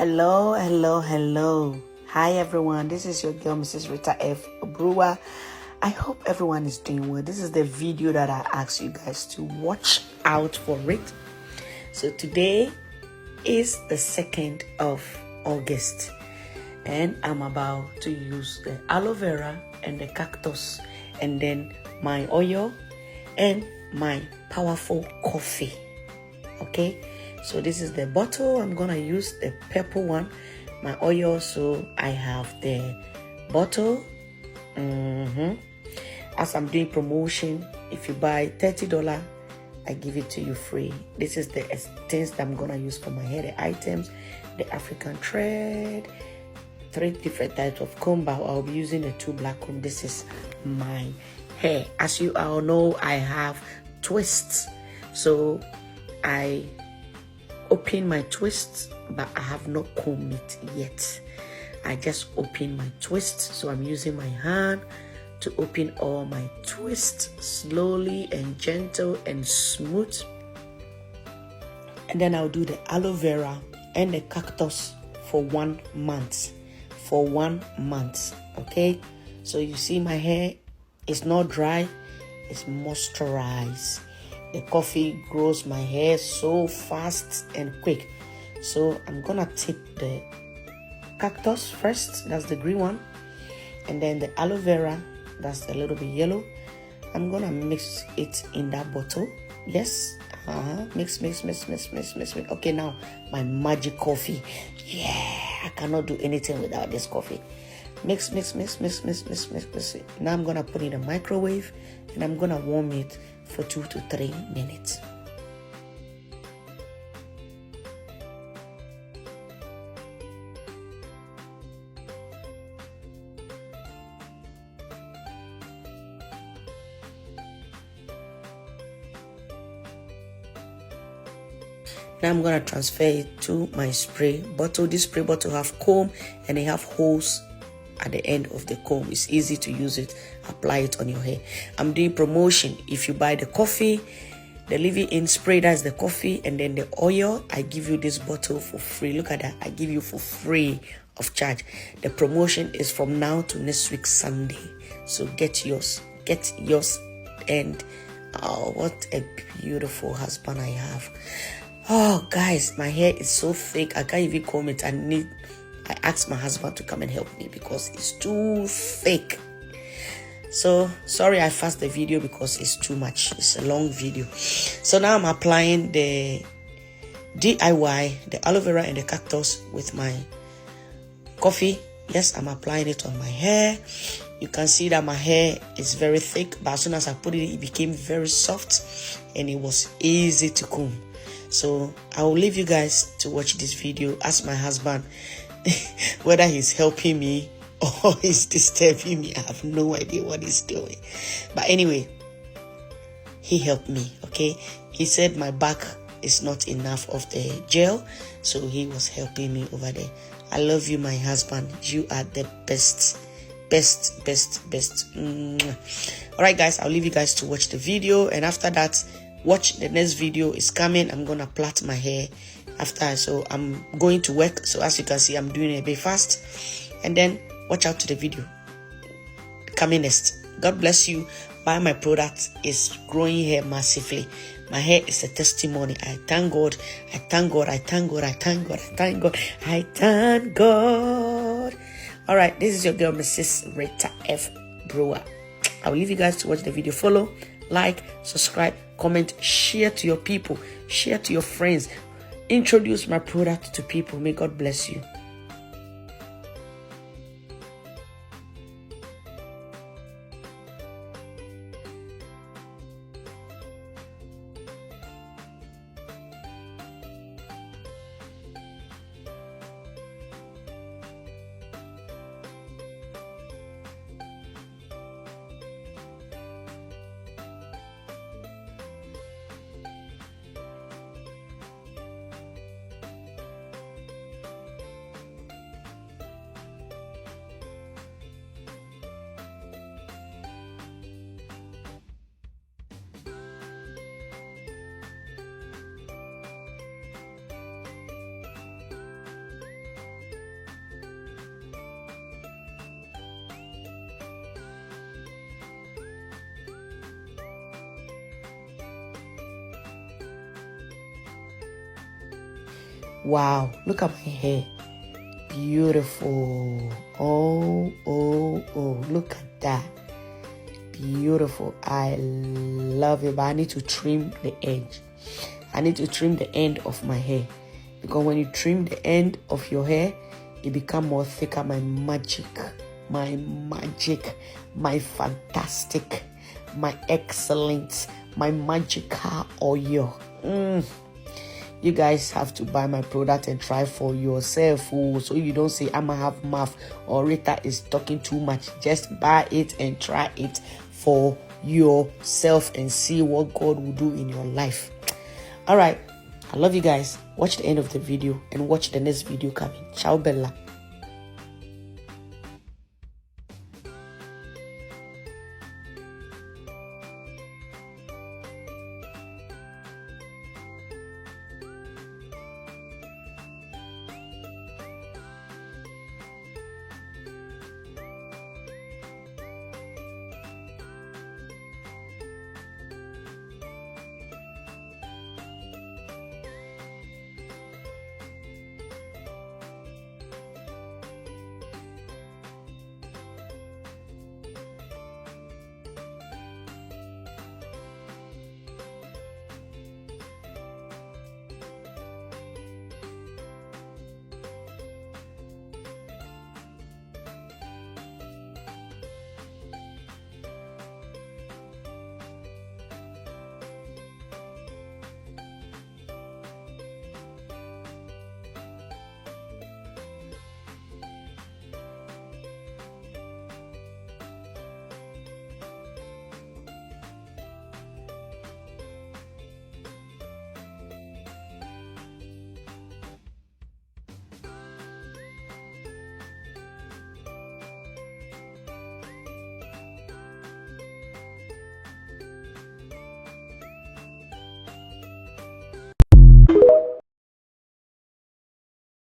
Hello, hello, hello. Hi everyone, this is your girl Mrs. Rita F. Brewer. I hope everyone is doing well. This is the video that I asked you guys to watch out for it. So today is the 2nd of August and I'm about to use the aloe vera and the cactus and then my oil and my powerful coffee. Okay, so this is the bottle. I'm gonna use the purple one, my oil. So I have the bottle. As I'm doing promotion, if you buy $30, I give it to you free. This is the things that I'm gonna use for my hair, the items, the African thread, 3 different types of comb, but I'll be using the 2 black comb. This is my hair. As you all know, I have twists, so I open my twists, but I have not combed it yet. I just open my twists, so I'm using my hand to open all my twists slowly and gentle and smooth. And then I'll do the aloe vera and the cactus for 1 month. For 1 month, okay? So you see my hair is not dry, it's moisturized. The coffee grows my hair so fast and quick. So I'm gonna take the cactus first, that's the green one, and then the aloe vera, that's a little bit yellow. I'm gonna mix it in that bottle. Yes, mix. Okay, now my magic coffee. Yeah, I cannot do anything without this coffee. Mix. Now I'm gonna put it in the microwave and I'm gonna warm it for 2 to 3 minutes. Now I'm gonna transfer it to my spray bottle. This spray bottle have comb and they have holes at the end of the comb. It's easy to use it. Apply it on your hair. I'm doing promotion. If you buy the coffee, the leave-in spray, that's the coffee, and then the oil, I give you this bottle for free. Look at that. I give you for free of charge. The promotion is from now to next week Sunday. So get yours. And oh, what a beautiful husband I have. Oh guys, my hair is so thick. I can't even comb it. I asked my husband to come and help me because it's too thick. So sorry I fast the video because it's too much. It's a long video. So now I'm applying the DIY, the aloe vera and the cactus with my coffee. Yes, I'm applying it on my hair. You can see that my hair is very thick, but as soon as I put it, it became very soft and it was easy to comb. So I will leave you guys to watch this video. Ask my husband whether he's helping me or he's disturbing me. I have no idea what he's doing. But anyway, he helped me, okay? He said my back is not enough of the gel, so he was helping me over there. I love you, my husband. You are the best. All right, guys, I'll leave you guys to watch the video, and after that, watch the next video is coming. I'm gonna plait my hair after, so I'm going to work. So as you can see, I'm doing it a bit fast, and then watch out to the video coming next. God bless you. Buy my product. Is growing hair massively. My hair is a testimony. I thank God. All right, this is your girl Mrs. Rita F. Brewer. I will leave you guys to watch the video. Follow, like, subscribe, comment, share to your people, share to your friends, introduce my product to people. May God bless you. Wow, look at my hair. Beautiful. Oh, look at that. Beautiful. I love it, but I need to trim the edge. I need to trim the end of my hair, because when you trim the end of your hair, it becomes more thicker. My magic, my fantastic, my excellent, my magical oil. You guys have to buy my product and try for yourself, so you don't say I'ma have mouth or Rita is talking too much. Just buy it and try it for yourself and see what God will do in your life. All right, I love you guys. Watch the end of the video and watch the next video coming. Ciao, Bella.